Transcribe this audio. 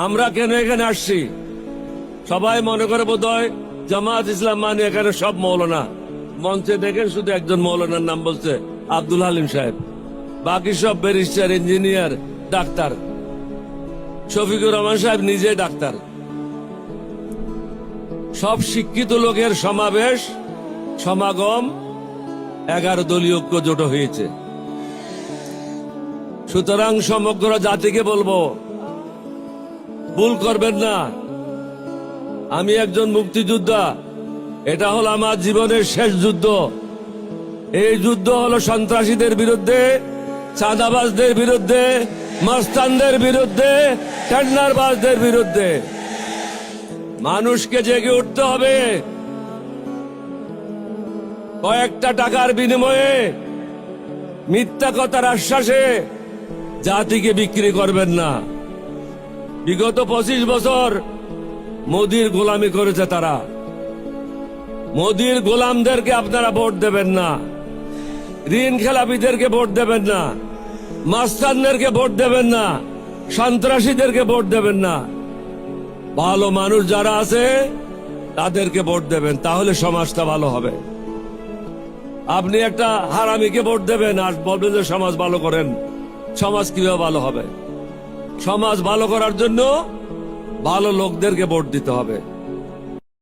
আমরা কেন এখানে আসছি? সবাই মনে করে বোধহয় জামাত ইসলাম মানে এখানে সব মৌলানা। মঞ্চে দেখেন শুধু একজন মৌলানার নাম বলছে, আব্দুল হালিম সাহেব। বাকি সব barrister, engineer, doctor. Shafiqur Rahman সাহেব নিজে ডাক্তার। সব শিক্ষিত লোকের সমাবেশ, সমাগম, 11 দলীয় ঐক্য জোট হয়েছে। সুতরাং সমগ্র জাতিকে বলবো, ভুল করবেন না। আমি একজন মুক্তিযোদ্ধা, এটা হলো আমার জীবনের শেষ যুদ্ধ। এই যুদ্ধ হলো সন্ত্রাসীদের বিরুদ্ধে, চাঁদাবাজদের বিরুদ্ধে, মাস্তানদের বিরুদ্ধে, টেন্ডারবাজদের বিরুদ্ধে। মানুষকে জেগে উঠতে হবে। কয়েকটা টাকার বিনিময়ে, মিথ্যা কথার আশ্বাসে জাতিকে বিক্রি করবেন না। বিগত 25 বছর মোদির গোলামি করেছে তারা। মোদির গোলামদেরকে আপনারা ভোট দেবেন না। ঋণ খেলাপিদেরকে ভোট দেবেন না। মাস্তানদেরকে ভোট দেবেন না। সন্ত্রাসীদেরকে ভোট দেবেন না। ভালো মানুষ যারা আছে তাদেরকে ভোট দেবেন, তাহলে সমাজটা ভালো হবে। আপনি একটা হারামিকে ভোট দেবেন আর বলবেন যে সমাজ ভালো করেন। সমাজ কিভাবে ভালো হবে? সমাজ ভালো করার জন্য ভালো লোকদেরকে ভোট দিতে হবে।